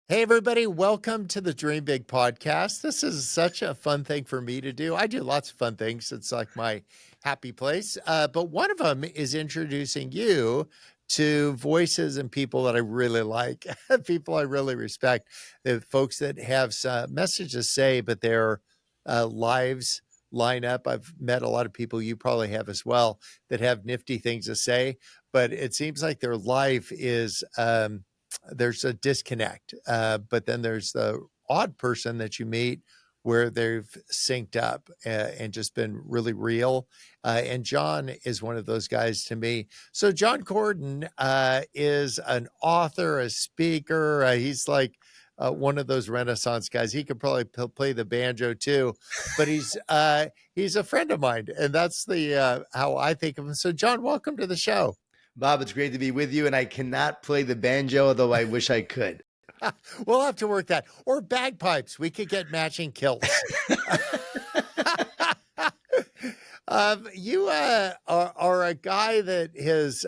Hey, everybody, welcome to the Dream Big podcast. This is such a fun thing for me to do. I do lots of fun things. It's like my happy place. But one of them is introducing you to voices and people that I really like, people I really respect, the folks that have some message to say, but their lives line up. I've met a lot of people, you probably have as well, that have nifty things to say, but it seems like their life is. There's a disconnect. But then there's the odd person that you meet where they've synced up and just been really real. And Jon is one of those guys to me. So Jon Gordon is an author, a speaker. He's like one of those Renaissance guys. He could probably play the banjo too, but he's a friend of mine, and that's the how I think of him. So Jon, welcome to the show. Bob, it's great to be with you, and I cannot play the banjo, although I wish I could. We'll have to work that. Or bagpipes. We could get matching kilts. You are a guy that has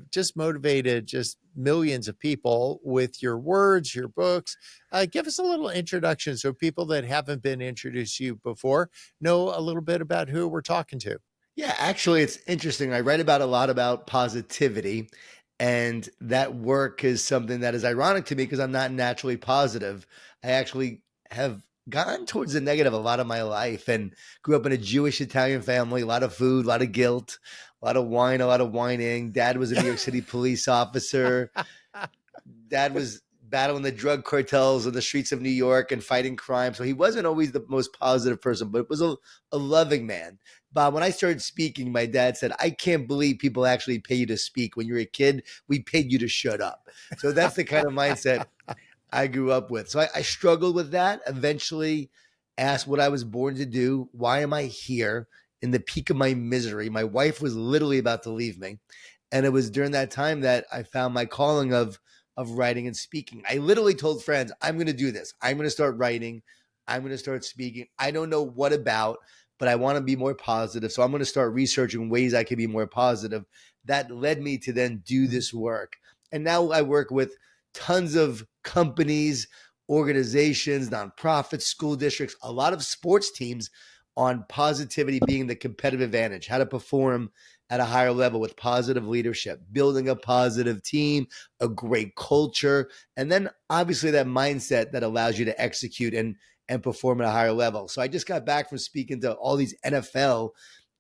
just motivated just millions of people with your words, your books. Give us a little introduction so people that haven't been introduced to you before know a little bit about who we're talking to. Yeah, actually, it's interesting. I write about a lot about positivity, and that work is something that is ironic to me because I'm not naturally positive. I actually have gone towards the negative a lot of my life and grew up in a Jewish Italian family, a lot of food, a lot of guilt, a lot of wine, a lot of whining. Dad was a New York City police officer. Dad was battling the drug cartels on the streets of New York and fighting crime. So he wasn't always the most positive person, but was a loving man. Bob, when I started speaking, my dad said, I can't believe people actually pay you to speak. When you're a kid, we paid you to shut up. So that's the kind of mindset I grew up with. So I struggled with that. Eventually asked what I was born to do. Why am I here in the peak of my misery? My wife was literally about to leave me. And it was during that time that I found my calling of writing and speaking. I literally told friends, I'm going to do this. I'm going to start writing. I'm going to start speaking. I don't know what about, but I want to be more positive. So I'm going to start researching ways I can be more positive. That led me to then do this work. And now I work with tons of companies, organizations, nonprofits, school districts, a lot of sports teams on positivity being the competitive advantage, how to perform at a higher level with positive leadership, building a positive team, a great culture, and then obviously that mindset that allows you to execute and perform at a higher level. So I just got back from speaking to all these NFL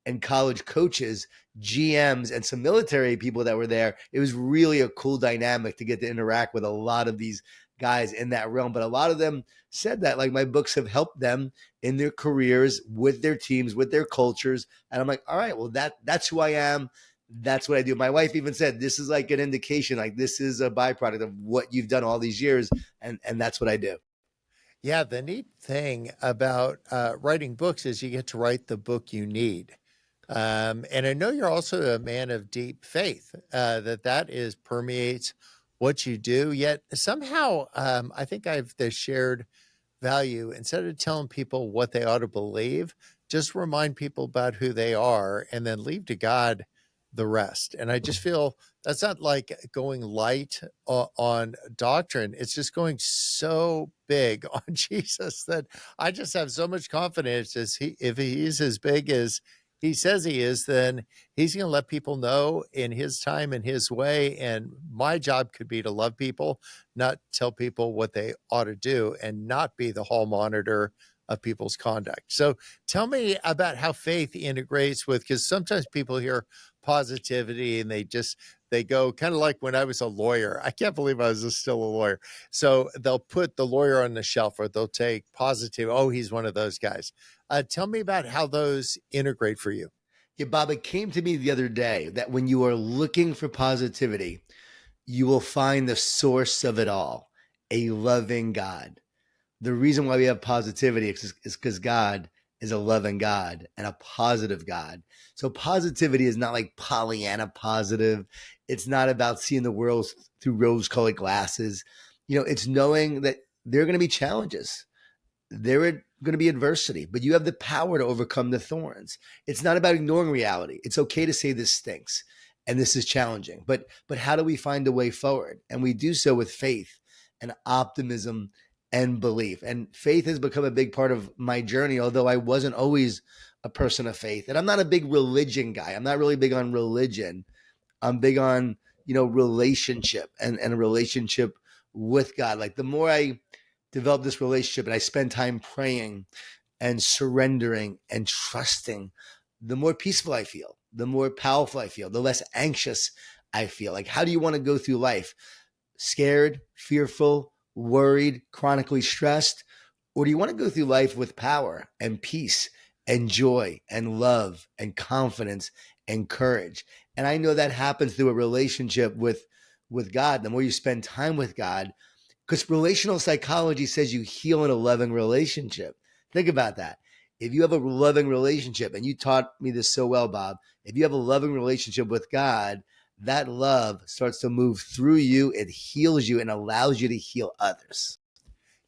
and college coaches, GMs, and some military people that were there. It was really a cool dynamic to get to interact with a lot of these guys in that realm. But a lot of them said that, like, my books have helped them in their careers, with their teams, with their cultures. And I'm like, all right, well, that's who I am. That's what I do. My wife even said, this is like an indication, like this is a byproduct of what you've done all these years. And that's what I do. Yeah, the neat thing about writing books is you get to write the book you need. And I know you're also a man of deep faith, that is permeates what you do. Yet somehow, I think I've the shared value. Instead of telling people what they ought to believe, just remind people about who they are, and then leave to God the rest. And I just feel that's not like going light on doctrine. It's just going so big on Jesus that I just have so much confidence as if he's as big as he says he is, then he's going to let people know in his time and his way. And my job could be to love people, not tell people what they ought to do, and not be the hall monitor of people's conduct. So tell me about how faith integrates with, because sometimes people hear positivity and they go kind of like when I was a lawyer. I can't believe I was still a lawyer. So they'll put the lawyer on the shelf, or they'll take positive. Oh, he's one of those guys. Tell me about how those integrate for you. Yeah, Bob, it came to me the other day that when you are looking for positivity, you will find the source of it all, a loving God. The reason why we have positivity is because God is a loving God and a positive God. So positivity is not like Pollyanna positive. It's not about seeing the world through rose-colored glasses. It's knowing that there are going to be challenges. There are going to be adversity, but you have the power to overcome the thorns. It's not about ignoring reality. It's okay to say this stinks and this is challenging, but how do we find a way forward? And we do so with faith. and optimism and belief. And faith has become a big part of my journey, although I wasn't always a person of faith. And I'm not a big religion guy. I'm not really big on religion. I'm big on, relationship and a relationship with God. Like the more I develop this relationship and I spend time praying and surrendering and trusting, the more peaceful I feel, the more powerful I feel, the less anxious I feel. Like, how do you want to go through life? Scared, fearful, worried, chronically stressed? Or do you want to go through life with power and peace and joy and love and confidence and courage? And I know that happens through a relationship with God. The more you spend time with God, because relational psychology says you heal in a loving relationship. Think about that. If you have a loving relationship, and you taught me this so well, Bob, if you have a loving relationship with God, that love starts to move through you, it heals you and allows you to heal others.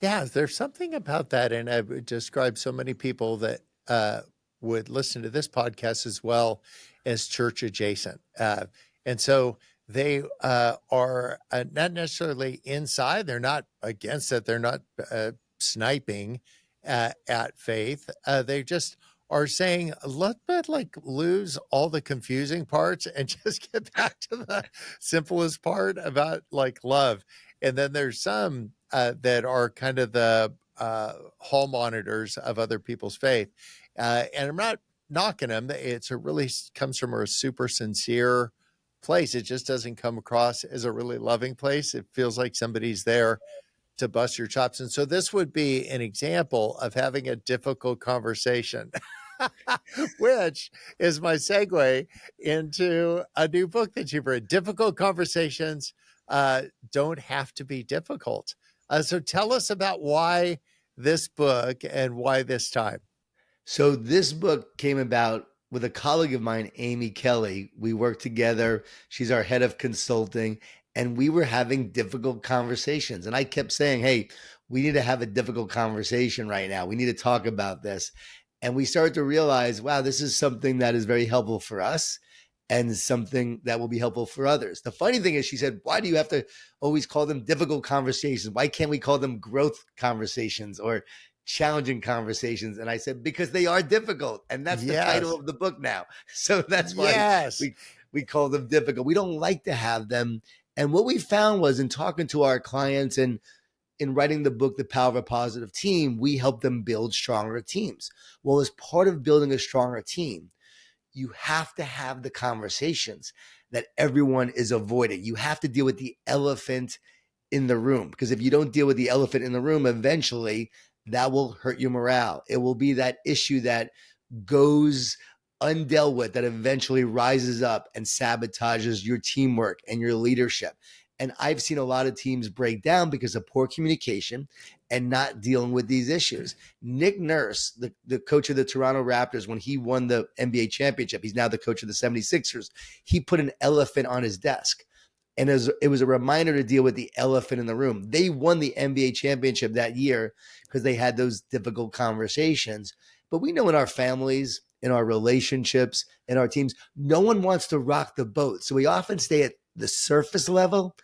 Yeah, there's something about that, and I would describe so many people that would listen to this podcast as well as church adjacent, and so they are not necessarily inside. They're not against it. They're not sniping at faith. They just are saying, let's like lose all the confusing parts and just get back to the simplest part about like love. And then there's some that are kind of the hall monitors of other people's faith. And I'm not knocking them. It's a really comes from a super sincere place. It just doesn't come across as a really loving place. It feels like somebody's there to bust your chops. And so this would be an example of having a difficult conversation, which is my segue into a new book that you've read. Difficult conversations don't have to be difficult. So tell us about why this book and why this time. So this book came about with a colleague of mine, Amy Kelly. We worked together. She's our head of consulting, and we were having difficult conversations. And I kept saying, hey, we need to have a difficult conversation right now. We need to talk about this. And we started to realize, wow, this is something that is very helpful for us and something that will be helpful for others. The funny thing is, she said, why do you have to always call them difficult conversations? Why can't we call them growth conversations or challenging conversations? And I said, because they are difficult. And that's the title Yes. of the book now. So that's why Yes. we call them difficult. We don't like to have them. And what we found was, in talking to our clients and in writing the book, The Power of a Positive Team, we help them build stronger teams. Well, as part of building a stronger team, you have to have the conversations that everyone is avoiding. You have to deal with the elephant in the room, because if you don't deal with the elephant in the room, eventually that will hurt your morale. It will be that issue that goes undealt with that eventually rises up and sabotages your teamwork and your leadership. And I've seen a lot of teams break down because of poor communication and not dealing with these issues. Nick Nurse, the coach of the Toronto Raptors, when he won the NBA championship, he's now the coach of the 76ers, he put an elephant on his desk. And it was a reminder to deal with the elephant in the room. They won the NBA championship that year because they had those difficult conversations. But we know in our families, in our relationships, in our teams, no one wants to rock the boat. So we often stay at the surface level,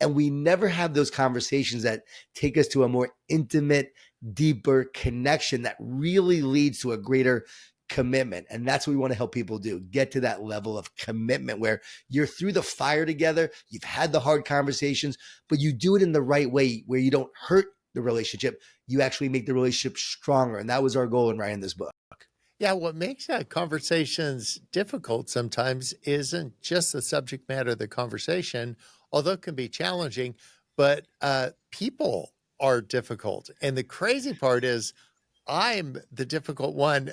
and we never have those conversations that take us to a more intimate, deeper connection that really leads to a greater commitment. And that's what we want to help people do. Get to that level of commitment where you're through the fire together. You've had the hard conversations, but you do it in the right way where you don't hurt the relationship. You actually make the relationship stronger. And that was our goal in writing this book. Yeah, what makes conversations difficult sometimes isn't just the subject matter of the conversation, although it can be challenging, but people are difficult. And the crazy part is, I'm the difficult one.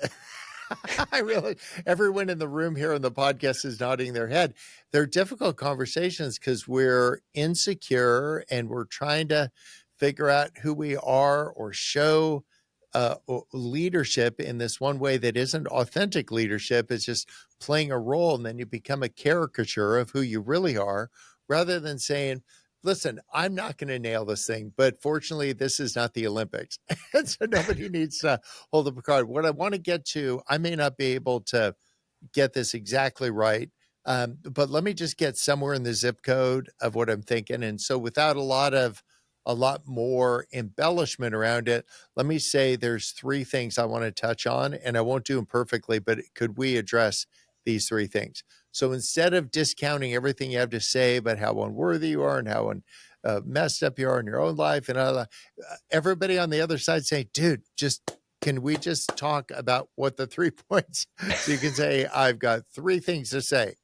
I really, everyone in the room here on the podcast is nodding their head. They're difficult conversations because we're insecure and we're trying to figure out who we are or show leadership in this one way that isn't authentic leadership. It's just playing a role, and then you become a caricature of who you really are rather than saying, listen, I'm not going to nail this thing, but fortunately, this is not the Olympics. And so nobody needs to hold up a card. What I want to get to, I may not be able to get this exactly right, but let me just get somewhere in the zip code of what I'm thinking. And so without a lot of a lot more embellishment around it. Let me say there's three things I want to touch on, and I won't do them perfectly, but could we address these three things? So instead of discounting everything you have to say about how unworthy you are and how messed up you are in your own life and all that, everybody on the other side say, dude, just can we just talk about what the 3 points? So you can say, I've got three things to say.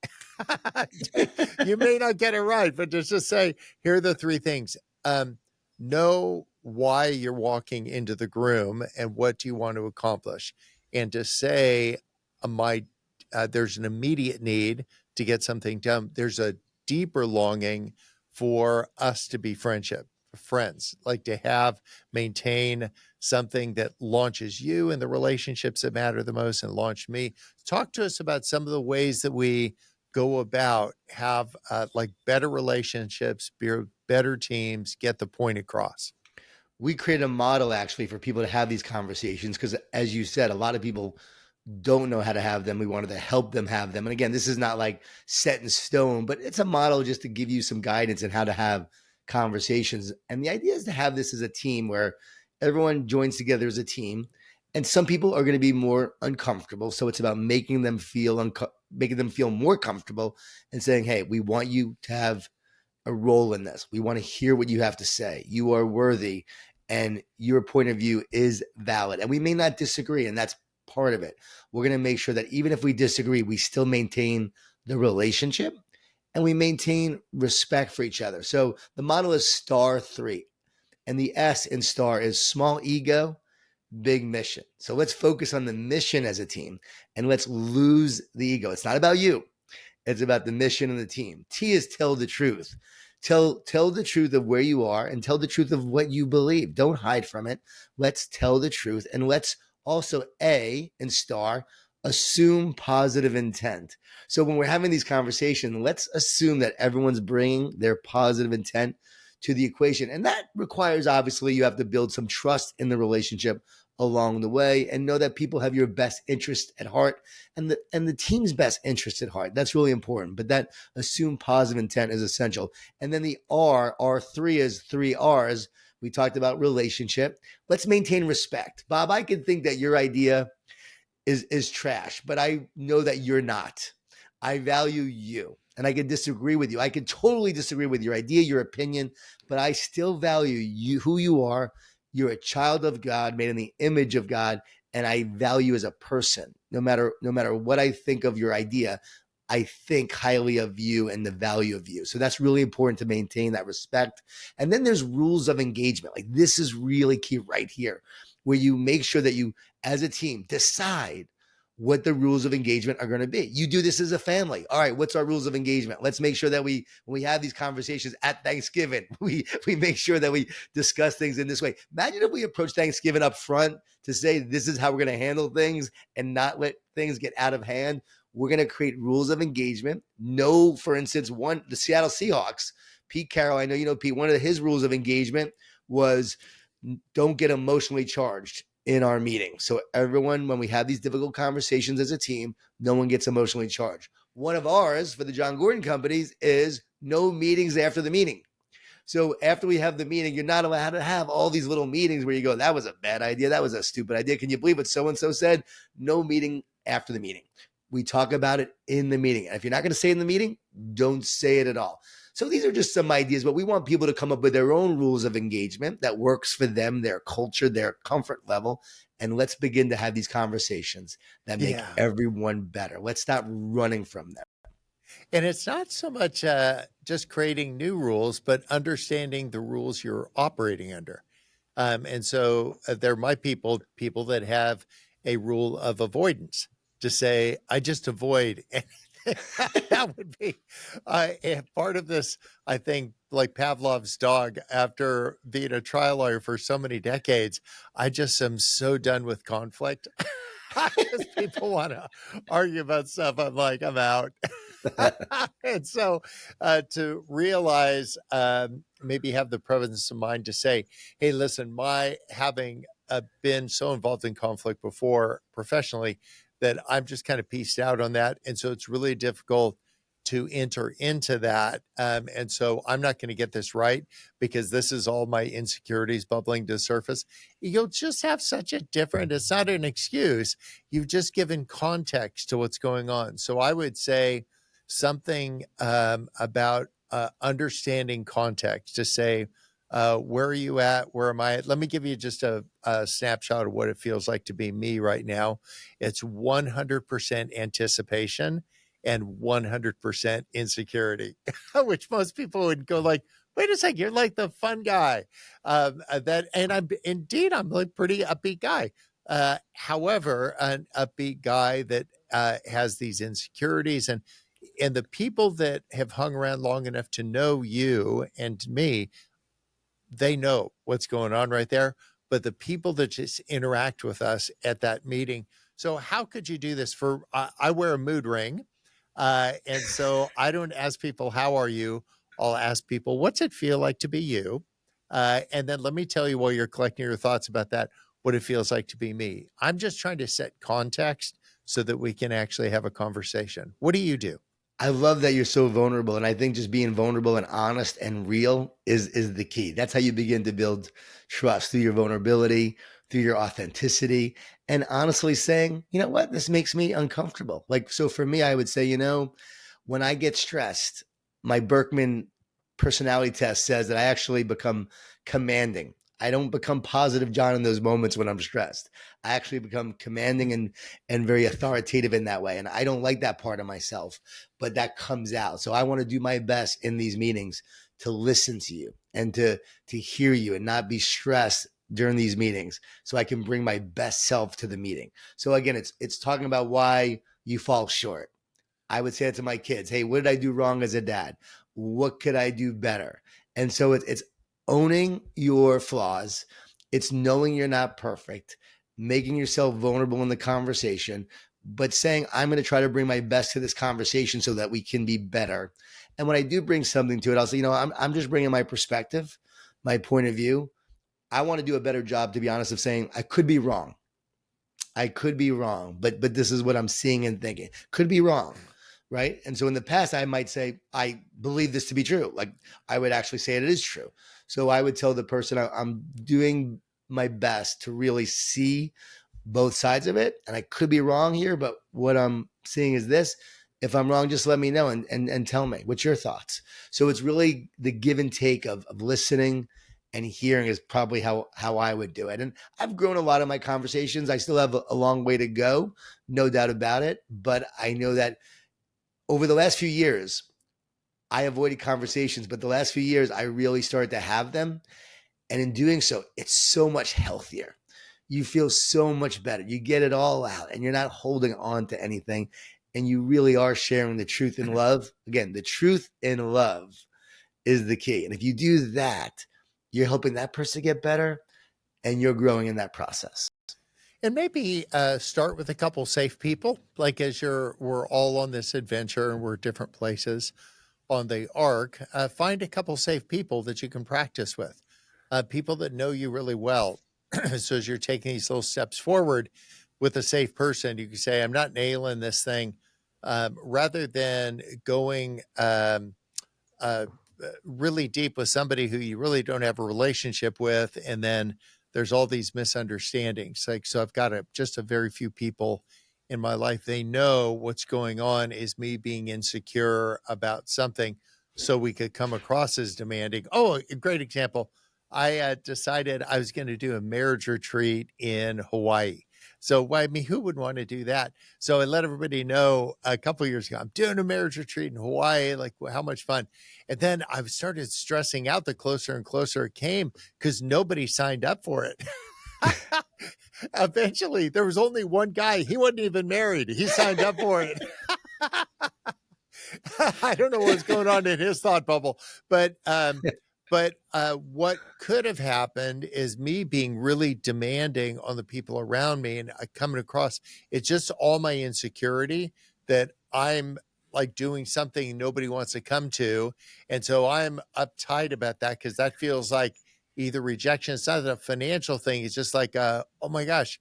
You may not get it right, but just say, here are the three things. Know why you're walking into the groom and what do you want to accomplish. And to say, there's an immediate need to get something done. There's a deeper longing for us to be friends, like to maintain something that launches you in the relationships that matter the most and launch me. Talk to us about some of the ways that we go about have like better relationships, better teams, get the point across. We create a model actually for people to have these conversations because, as you said, a lot of people don't know how to have them. We wanted to help them have them. And again, this is not like set in stone, but it's a model just to give you some guidance on how to have conversations. And the idea is to have this as a team where everyone joins together as a team. And some people are going to be more uncomfortable. So it's about making them feel more comfortable and saying, hey, we want you to have a role in this. We want to hear what you have to say. You are worthy and your point of view is valid. And we may not disagree, and that's part of it. We're going to make sure that even if we disagree, we still maintain the relationship and we maintain respect for each other. So the model is star 3. And the S in star is small ego, big mission. So let's focus on the mission as a team and let's lose the ego. It's not about you. It's about the mission and the team. T is tell the truth. Tell the truth of where you are and tell the truth of what you believe. Don't hide from it. Let's tell the truth. And let's also, A in star, assume positive intent. So when we're having these conversations, let's assume that everyone's bringing their positive intent to the equation. And that requires, obviously, you have to build some trust in the relationship along the way and know that people have your best interest at heart and the team's best interest at heart. That's really important. But that assume positive intent is essential. And then the R3 is 3 R's. We talked about relationship. Let's maintain respect. Bob, I can think that your idea is trash, but I know that you're not. I value you. And I can disagree with you. I can totally disagree with your idea, your opinion, but I still value you, who you are. You're a child of God, made in the image of God, and I value you as a person. No matter what I think of your idea, I think highly of you and the value of you. So that's really important to maintain that respect. And then there's rules of engagement. Like this is really key right here, where you make sure that you, as a team, decide what the rules of engagement are going to be. You do this as a family. All right, what's our rules of engagement? Let's make sure that when we have these conversations at Thanksgiving, we make sure that we discuss things in this way. Imagine if we approach Thanksgiving up front to say this is how we're going to handle things and not let things get out of hand. We're going to create rules of engagement. No, for instance, the Seattle Seahawks, Pete Carroll, I know you know Pete, one of his rules of engagement was don't get emotionally charged in our meeting. So everyone, when we have these difficult conversations as a team, no one gets emotionally charged. One of ours for the Jon Gordon companies is no meetings after the meeting. So after we have the meeting, you're not allowed to have all these little meetings where you go, that was a bad idea. That was a stupid idea. Can you believe what so-and-so said? No meeting after the meeting. We talk about it in the meeting. And if you're not going to say it in the meeting, don't say it at all. So these are just some ideas, but we want people to come up with their own rules of engagement that works for them, their culture, their comfort level. And let's begin to have these conversations that make everyone better. Let's stop running from them. And it's not so much just creating new rules, but understanding the rules you're operating under. And so there might be people that have a rule of avoidance to say, I just avoid anything. That would be part of this, I think, like Pavlov's dog, after being a trial lawyer for so many decades, I just am so done with conflict. Because people want to argue about stuff. I'm like, I'm out. And so to realize, maybe have the presence of mind to say, hey, listen, my having been so involved in conflict before professionally that I'm just kind of pieced out on that. And so it's really difficult to enter into that. And so I'm not going to get this right because this is all my insecurities bubbling to the surface. You'll just have such a different, it's not an excuse. You've just given context to what's going on. So I would say something about understanding context to say, where are you at? Where am I at? Let me give you just a snapshot of what it feels like to be me right now. It's 100% anticipation and 100% insecurity, which most people would go like, wait a second, you're like the fun guy. I'm like pretty upbeat guy. However, an upbeat guy that has these insecurities and the people that have hung around long enough to know you and me, they know what's going on right there. But the people that just interact with us at that meeting. So how could you do this for, I wear a mood ring. And so I don't ask people, how are you? I'll ask people, what's it feel like to be you? And then let me tell you while you're collecting your thoughts about that, what it feels like to be me. I'm just trying to set context so that we can actually have a conversation. What do you do? I love that you're so vulnerable. And I think just being vulnerable and honest and real is the key. That's how you begin to build trust, through your vulnerability, through your authenticity, and honestly saying, you know what, this makes me uncomfortable. Like, so for me, I would say, when I get stressed, my Berkman personality test says that I actually become commanding. I don't become positive John in those moments when I'm stressed. I actually become commanding and very authoritative in that way. And I don't like that part of myself, but that comes out. So I want to do my best in these meetings to listen to you and to hear you and not be stressed during these meetings, so I can bring my best self to the meeting. So again, it's talking about why you fall short. I would say it to my kids. Hey, what did I do wrong as a dad? What could I do better? And so it's owning your flaws. It's knowing you're not perfect, making yourself vulnerable in the conversation, but saying, I'm going to try to bring my best to this conversation so that we can be better. And when I do bring something to it, I'll say, I'm just bringing my perspective, my point of view. I want to do a better job, to be honest, of saying I could be wrong. I could be wrong, but this is what I'm seeing and thinking. Could be wrong, right? And so in the past, I might say, I believe this to be true. Like, I would actually say it is true. So I would tell the person I'm doing my best to really see both sides of it. And I could be wrong here, but what I'm seeing is this. If I'm wrong, just let me know and tell me, what's your thoughts? So it's really the give and take of listening and hearing is probably how I would do it. And I've grown a lot of my conversations. I still have a long way to go, no doubt about it. But I know that over the last few years, I avoided conversations, but the last few years, I really started to have them. And in doing so, it's so much healthier. You feel so much better. You get it all out and you're not holding on to anything. And you really are sharing the truth in love. Again, the truth in love is the key. And if you do that, you're helping that person get better and you're growing in that process. And maybe start with a couple safe people, like as we're all on this adventure and we're at different places on the arc. Find a couple safe people that you can practice with, people that know you really well. So as you're taking these little steps forward with a safe person, you can say, "I'm not nailing this thing," rather than going really deep with somebody who you really don't have a relationship with, and then there's all these misunderstandings. Like, so I've got just a very few people in my life. They know what's going on is me being insecure about something, so we could come across as demanding. Oh, a great example. I decided I was going to do a marriage retreat in Hawaii. So, I mean, who would want to do that? So I let everybody know a couple of years ago, I'm doing a marriage retreat in Hawaii. Like, how much fun. And then I started stressing out the closer and closer it came because nobody signed up for it. Eventually, there was only one guy. He wasn't even married. He signed up for it. I don't know what's going on in his thought bubble, but what could have happened is me being really demanding on the people around me and coming across, it's just all my insecurity that I'm like doing something nobody wants to come to. And so I'm uptight about that because that feels like either rejection. It's not a financial thing. It's just like, oh my gosh,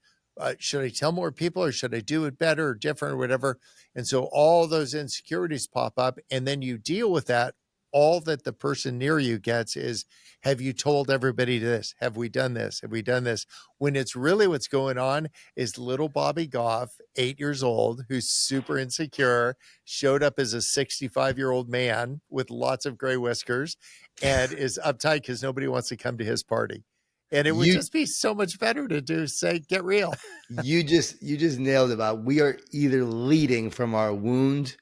should I tell more people or should I do it better or different or whatever? And so all those insecurities pop up, and then you deal with that. All that the person near you gets is, have you told everybody this? Have we done this? Have we done this? When it's really what's going on is little Bobby Goff, 8 years old, who's super insecure, showed up as a 65-year-old man with lots of gray whiskers and is uptight because nobody wants to come to his party. And it would You just be so much better to do, say, get real. you just nailed it, Bob. We are either leading from our wound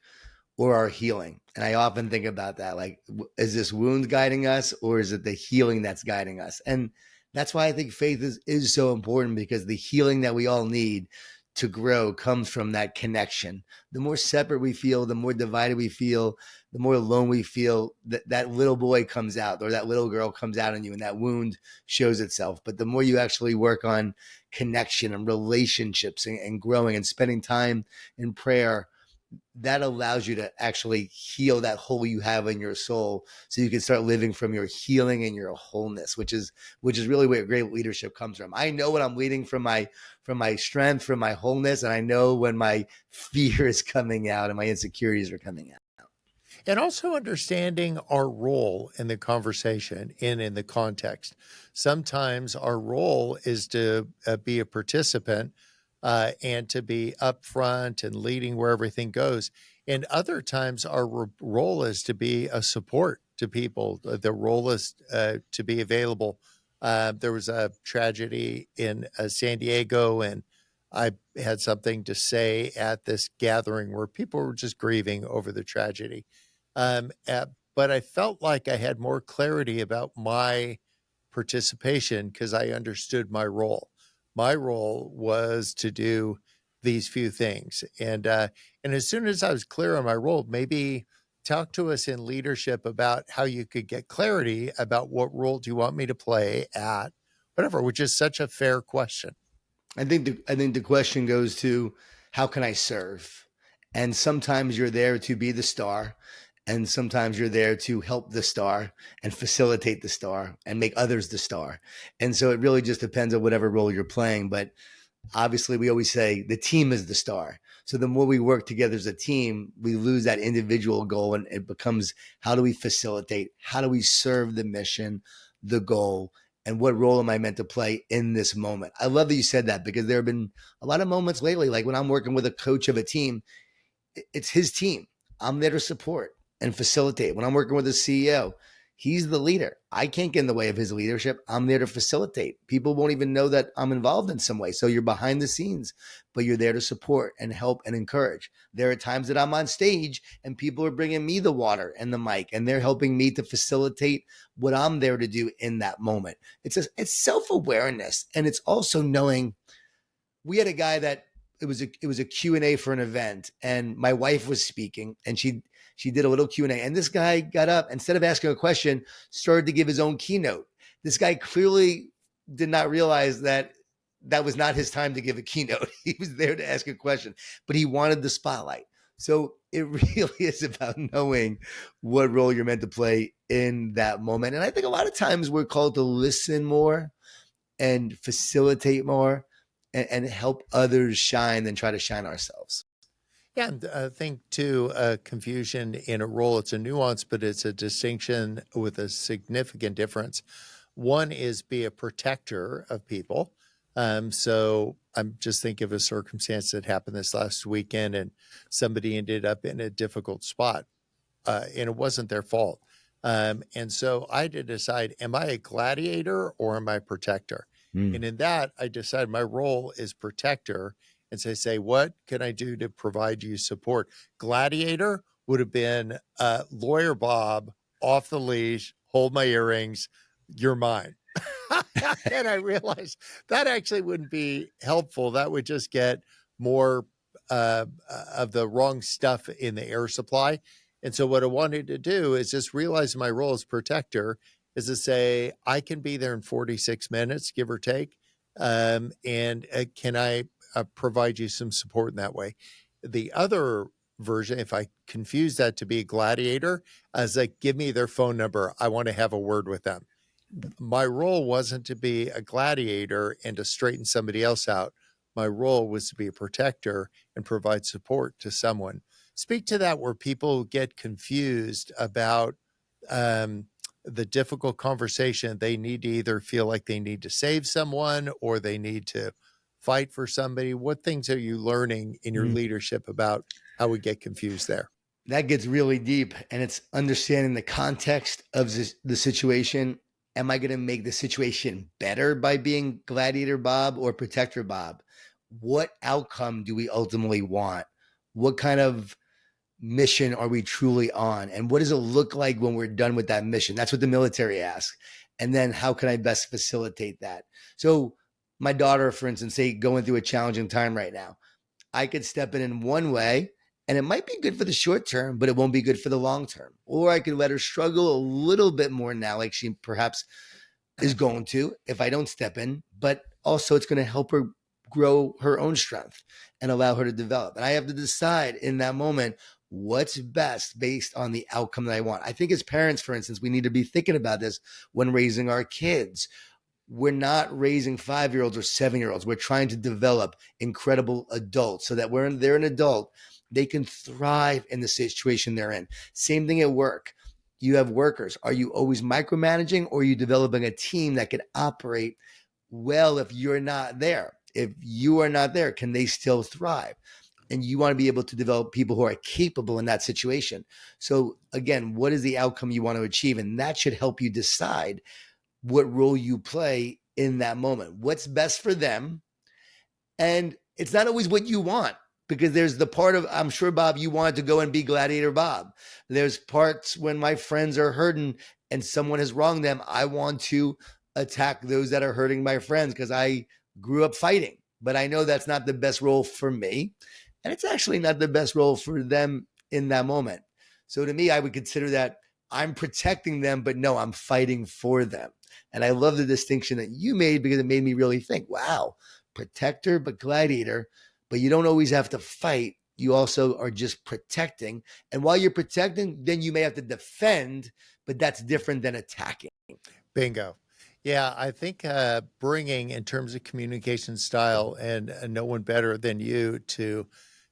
or our healing. And I often think about that. Like, is this wound guiding us, or is it the healing that's guiding us? And that's why I think faith is so important, because the healing that we all need to grow comes from that connection. The more separate we feel, the more divided we feel, the more alone we feel, that little boy comes out, or that little girl comes out in you, and that wound shows itself. But the more you actually work on connection and relationships, and growing and spending time in prayer, that allows you to actually heal that hole you have in your soul, so you can start living from your healing and your wholeness, which is really where great leadership comes from. I know when I'm leading from my strength, from my wholeness, and I know when my fear is coming out and my insecurities are coming out. And also understanding our role in the conversation and in the context. Sometimes our role is to be a participant and to be upfront and leading where everything goes. And other times, our role is to be a support to people. The role is to be available. There was a tragedy in San Diego, and I had something to say at this gathering where people were just grieving over the tragedy. But I felt like I had more clarity about my participation because I understood my role. My role was to do these few things, and as soon as I was clear on my role, maybe talk to us in leadership about how you could get clarity about what role do you want me to play at whatever, which is such a fair question. I think the question goes to, how can I serve? And sometimes you're there to be the star, and sometimes you're there to help the star and facilitate the star and make others the star. And so it really just depends on whatever role you're playing. But obviously, we always say the team is the star. So the more we work together as a team, we lose that individual goal, and it becomes, how do we facilitate? How do we serve the mission, the goal? And what role am I meant to play in this moment? I love that you said that, because there have been a lot of moments lately, like when I'm working with a coach of a team, it's his team. I'm there to support and facilitate. When I'm working with a CEO, he's the leader. I can't get in the way of his leadership. I'm there to facilitate. People won't even know that I'm involved in some way. So you're behind the scenes, but you're there to support and help and encourage. There are times that I'm on stage and people are bringing me the water and the mic, and they're helping me to facilitate what I'm there to do in that moment. It's self-awareness, and it's also knowing. We had a guy that, it was a Q&A for an event, and my wife was speaking, and she did a little Q&A, and this guy got up, instead of asking a question, started to give his own keynote. This guy clearly did not realize that that was not his time to give a keynote. He was there to ask a question, but he wanted the spotlight. So it really is about knowing what role you're meant to play in that moment. And I think a lot of times we're called to listen more and facilitate more, and help others shine than try to shine ourselves. Yeah, and I think too, confusion in a role, it's a nuance, but it's a distinction with a significant difference. One is be a protector of people. So I'm just thinking of a circumstance that happened this last weekend, and somebody ended up in a difficult spot, and it wasn't their fault. And so I had to decide, am I a gladiator or am I a protector? Mm. And in that, I decided my role is protector. And so I say, what can I do to provide you support? Gladiator would have been lawyer Bob, off the leash, hold my earrings, you're mine. And I realized that actually wouldn't be helpful. That would just get more of the wrong stuff in the air supply. And so what I wanted to do is just realize my role as protector is to say, I can be there in 46 minutes, give or take. And can I provide you some support in that way? The other version, if I confuse that to be a gladiator, is like, give me their phone number. I want to have a word with them. My role wasn't to be a gladiator and to straighten somebody else out. My role was to be a protector. And so I decided my role is protector. And so what I wanted to do is just realize my role as protector is to say, I can be there in 46 minutes, give or take. And the other version, if I confuse that to be a gladiator, is like, give me their phone number. I want to have a word with them. My role wasn't to be a gladiator and to straighten somebody else out. my role was to be a protector and provide support to someone. Speak to that where people get confused about um, the difficult conversation. They need to either feel like they need to save someone or they need to fight for somebody. What things are you learning in your Mm. leadership about how we get confused there? That gets really deep, and it's understanding the context of the situation. Am I going to make the situation better by being Gladiator Bob or Protector Bob? What outcome do we ultimately want? What kind of mission are we truly on? And what does it look like when we're done with that mission? That's what the military asks. And then how can I best facilitate that? So, my daughter, for instance, say going through a challenging time right now, I could step in one way and it might be good for the short term, but it won't be good for the long term. Or I could let her struggle a little bit more now, like she perhaps is going to if I don't step in, but also it's going to help her grow her own strength and allow her to develop. And I have to decide in that moment what's best based on the outcome that I want. I think as parents, for instance, we need to be thinking about this when raising our kids. We're not raising 5-year-olds or 7-year-olds. We're trying to develop incredible adults so that when they're an adult, they can thrive in the situation they're in. Same thing at work. You have workers. Are you always micromanaging or are you developing a team that can operate well if you're not there? If you are not there, can they still thrive? And you want to be able to develop people who are capable in that situation. So again, what is the outcome you want to achieve? And that should help you decide what role you play in that moment. What's best for them? And it's not always what you want because there's the part of, I'm sure, Bob, you wanted to go and be Gladiator Bob. There's parts when my friends are hurting and someone has wronged them. I want to attack those that are hurting my friends because I grew up fighting, but I know that's not the best role for me. And it's actually not the best role for them in that moment. So to me, I would consider that I'm protecting them, but no, I'm fighting for them. And I love the distinction that you made because it made me really think, wow, protector, but gladiator, but you don't always have to fight. You also are just protecting. And while you're protecting, then you may have to defend, but that's different than attacking. Bingo. Yeah, I think bringing in terms of communication style and no one better than you to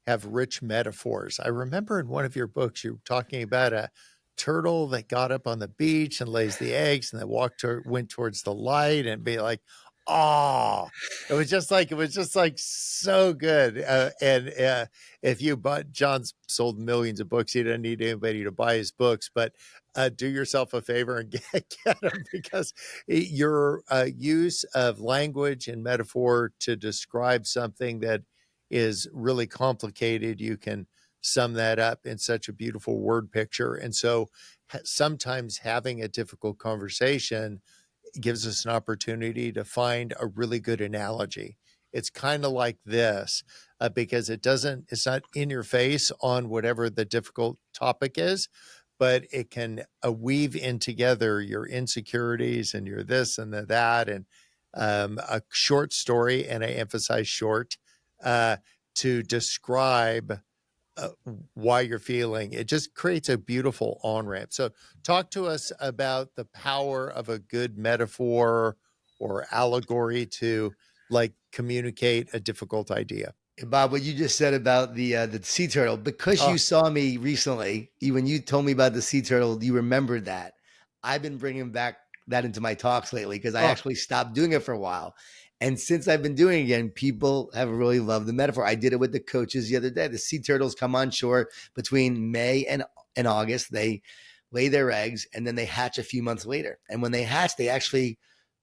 have rich metaphors. I remember in one of your books, you were talking about a turtle that got up on the beach and lays the eggs and then went towards the light and be like, oh, it was just like so good. And if you bought, John's sold millions of books. He doesn't need anybody to buy his books, but do yourself a favor and get them because your use of language and metaphor to describe something that is really complicated, you can sum that up in such a beautiful word picture. And so sometimes having a difficult conversation gives us an opportunity to find a really good analogy. It's kind of like this because it's not in your face on whatever the difficult topic is, but it can weave in together your insecurities and your this and the that. And a short story, and I emphasize short, uh, to describe uh, why you're feeling. It just creates a beautiful on ramp. So, talk to us about the power of a good metaphor or allegory to like communicate a difficult idea. Bob, what you just said about the sea turtle, because Oh, you saw me recently, when you told me about the sea turtle, you remembered that. I've been bringing back that into my talks lately because I oh, actually stopped doing it for a while. And since I've been doing it again, people have really loved the metaphor. I did it with the coaches the other day. The sea turtles come on shore between May and August. They lay their eggs and then they hatch a few months later. And when they hatch, they actually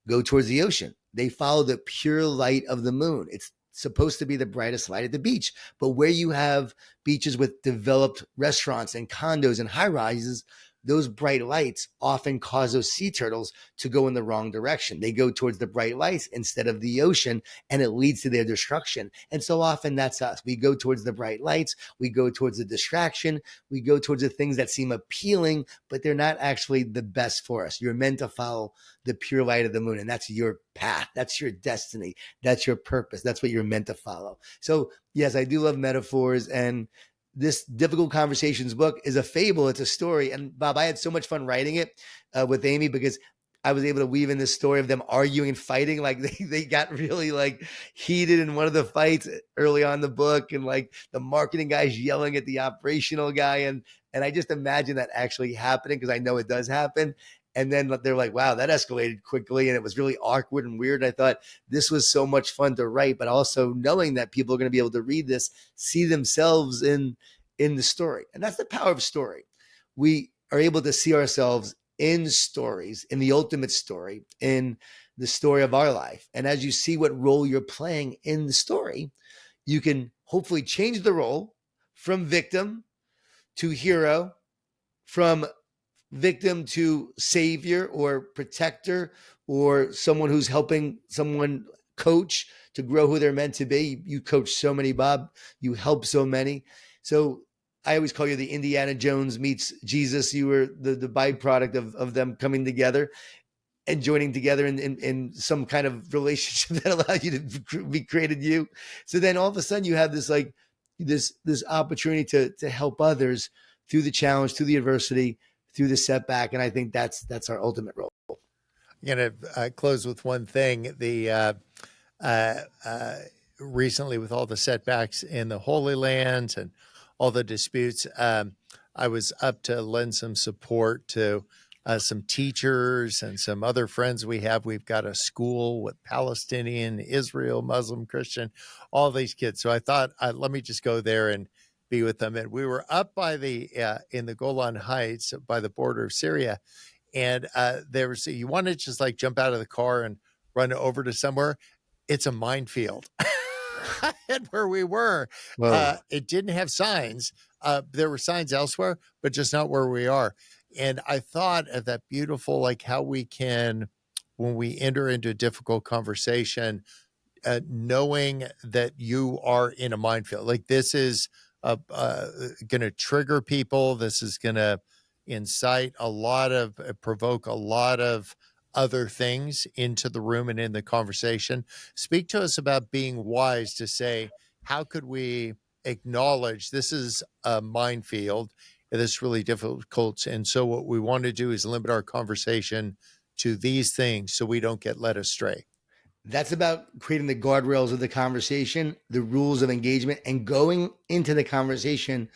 go towards the ocean. They follow the pure light of the moon. It's supposed to be the brightest light at the beach. But where you have beaches with developed restaurants and condos and high rises, those bright lights often cause those sea turtles to go in the wrong direction. They go towards the bright lights instead of the ocean, and it leads to their destruction. And so often that's us. We go towards the bright lights, we go towards the distraction, we go towards the things that seem appealing, but they're not actually the best for us. You're meant to follow the pure light of the moon, and that's your path, that's your destiny, that's your purpose, that's what you're meant to follow. So yes, I do love metaphors, and this Difficult Conversations book is a fable. It's a story. And Bob, I had so much fun writing it with Amy because I was able to weave in this story of them arguing and fighting. Like they got really like heated in one of the fights early on in the book, and like the marketing guys yelling at the operational guy. And I just imagine that actually happening because I know it does happen. And then they're like, wow, that escalated quickly. And it was really awkward and weird. And I thought this was so much fun to write, but also knowing that people are going to be able to read this, see themselves in the story. And that's the power of story. We are able to see ourselves in stories, in the ultimate story, in the story of our life. And as you see what role you're playing in the story, you can hopefully change the role from victim to hero, from victim to savior or protector, or someone who's helping someone coach to grow who they're meant to be. You coach so many, Bob. You help so many. So I always call you the Indiana Jones meets Jesus. You were the byproduct of them coming together and joining together in some kind of relationship that allowed you to be created you. So then all of a sudden you have this like this opportunity to help others through the challenge, through the adversity, through the setback. And I think that's our ultimate role. I'm going to close with one thing. Uh, uh, Recently, with all the setbacks in the Holy Lands and all the disputes, I was up to lend some support to some teachers and some other friends we have. We've got a school with Palestinian, Israel, Muslim, Christian, all these kids. So I thought, let me just go there and be with them. And we were up by in the Golan Heights by the border of Syria. And there was, you want to just like jump out of the car and run over to somewhere. It's a minefield. And where we were, Whoa. it didn't have signs. There were signs elsewhere, but just not where we are. And I thought of that beautiful, like how we can, when we enter into a difficult conversation, knowing that you are in a minefield. Like this is going to trigger people. This is going to incite a lot of, provoke a lot of other things into the room and in the conversation. Speak to us about being wise to say, how could we acknowledge this is a minefield and this is really difficult. And so what we want to do is limit our conversation to these things so we don't get led astray. That's about creating the guardrails of the conversation, the rules of engagement, and going into the conversation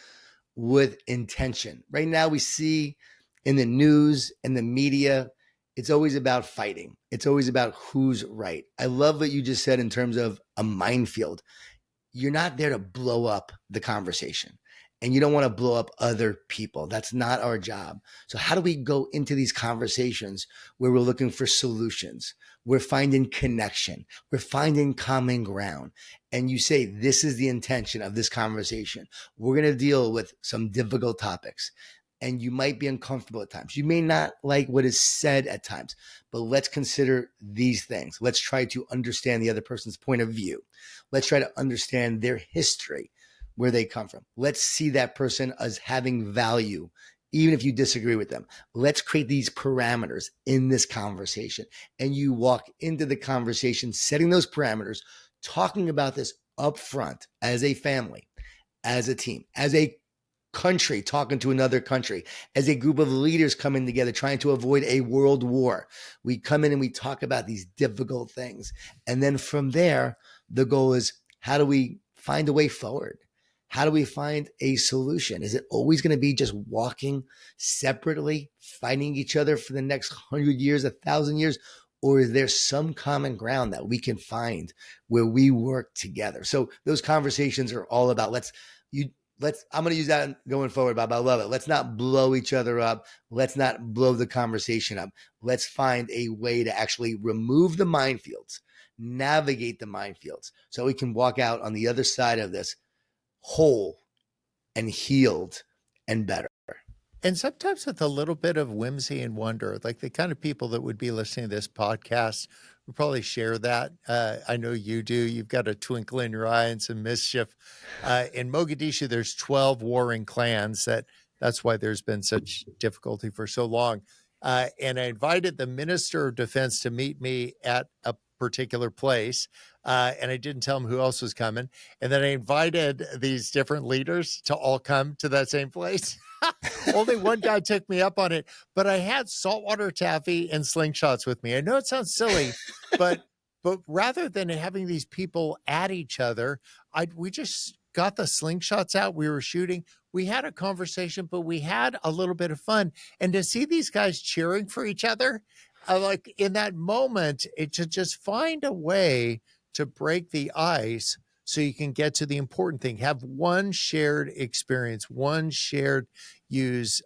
with intention. Right now, we see in the news and the media, it's always about fighting. It's always about who's right. I love what you just said in terms of a minefield. You're not there to blow up the conversation, and you don't want to blow up other people. That's not our job. So how do we go into these conversations where we're looking for solutions? We're finding connection. We're finding common ground. And you say, this is the intention of this conversation. We're going to deal with some difficult topics. And you might be uncomfortable at times. You may not like what is said at times, but let's consider these things. Let's try to understand the other person's point of view. Let's try to understand their history, where they come from. Let's see that person as having value, even if you disagree with them. Let's create these parameters in this conversation. And you walk into the conversation, setting those parameters, talking about this up front as a family, as a team, as a country talking to another country, as a group of leaders coming together trying to avoid a world war. We come in and we talk about these difficult things. And then from there, the goal is, how do we find a way forward? How do we find a solution? Is it always going to be just walking separately, fighting each other for the next 100 years, 1,000 years? Or is there some common ground that we can find where we work together? So those conversations are all about I'm going to use that going forward, Bob. I love it. Let's not blow each other up. Let's not blow the conversation up. Let's find a way to actually remove the minefields, navigate the minefields, so we can walk out on the other side of this whole and healed and better. And sometimes with a little bit of whimsy and wonder, like the kind of people that would be listening to this podcast would probably share that. I know you do. You've got a twinkle in your eye and some mischief. In Mogadishu, there's 12 warring clans. That's why there's been such difficulty for so long. And I invited the Minister of Defense to meet me at a particular place. And I didn't tell them who else was coming. And then I invited these different leaders to all come to that same place. Only one guy took me up on it, but I had saltwater taffy and slingshots with me. I know it sounds silly, but rather than having these people at each other, we just got the slingshots out. We were shooting. We had a conversation, but we had a little bit of fun. And to see these guys cheering for each other, like in that moment, to just find a way to break the ice so you can get to the important thing. Have one shared experience, one shared use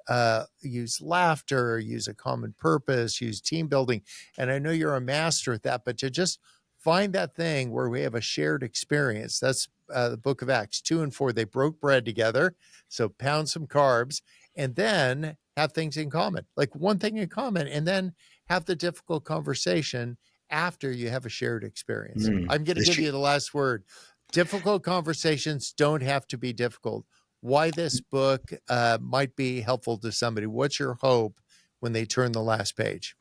laughter, use a common purpose, use team building. And I know you're a master at that, but to just find that thing where we have a shared experience. That's the book of Acts 2 and 4. They broke bread together. So pound some carbs and then have things in common, like one thing in common, and then have the difficult conversation after you have a shared experience. I'm going to give you the last word. Difficult conversations don't have to be difficult. Why this book might be helpful to somebody. What's your hope when they turn the last page?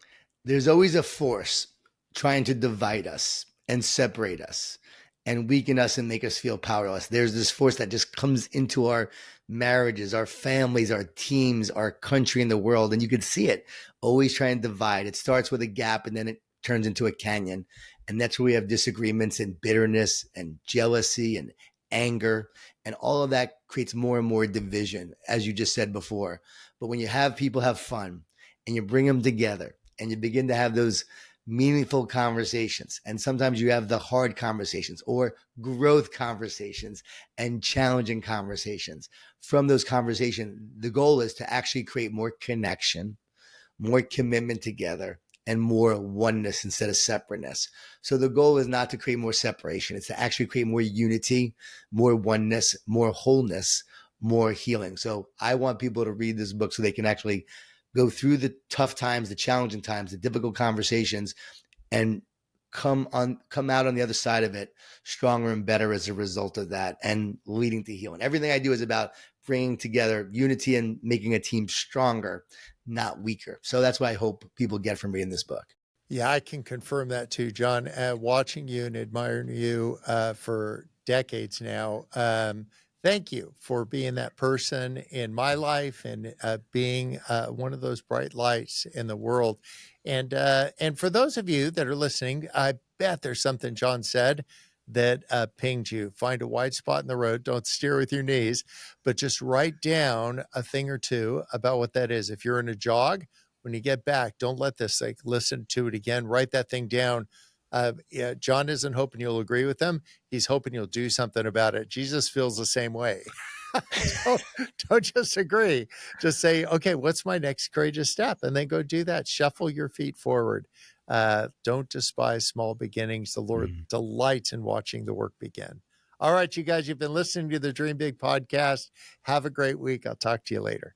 There's always a force trying to divide us and separate us and weaken us and make us feel powerless. There's this force that just comes into our marriages, our families, our teams, our country, and the world. And you can see it always trying to divide. It starts with a gap and then it turns into a canyon. And that's where we have disagreements and bitterness and jealousy and anger. And all of that creates more and more division, as you just said before. But when you have people have fun and you bring them together and you begin to have those meaningful conversations, and sometimes you have the hard conversations or growth conversations and challenging conversations. From those conversations, the goal is to actually create more connection, more commitment together, and more oneness instead of separateness. So the goal is not to create more separation. It's to actually create more unity, more oneness, more wholeness, more healing. So I want people to read this book so they can actually go through the tough times, the challenging times, the difficult conversations, and come out on the other side of it stronger and better as a result of that, and leading to healing. Everything I do is about bringing together unity and making a team stronger, not weaker. So that's what I hope people get from reading this book. Yeah, I can confirm that too, John. Watching you and admiring you for decades now. Thank you for being that person in my life and being one of those bright lights in the world. And for those of you that are listening, I bet there's something John said that pinged you. Find a wide spot in the road. Don't steer with your knees, but just write down a thing or two about what that is. If you're in a jog, when you get back, don't let this, like, listen to it again. Write that thing down. Yeah, John isn't hoping you'll agree with him. He's hoping you'll do something about it. Jesus feels the same way. Don't just agree. Just say, okay, what's my next courageous step? And then go do that. Shuffle your feet forward. Don't despise small beginnings. The Lord delights in watching the work begin. All right, you guys, you've been listening to the Dream Big podcast. Have a great week. I'll talk to you later.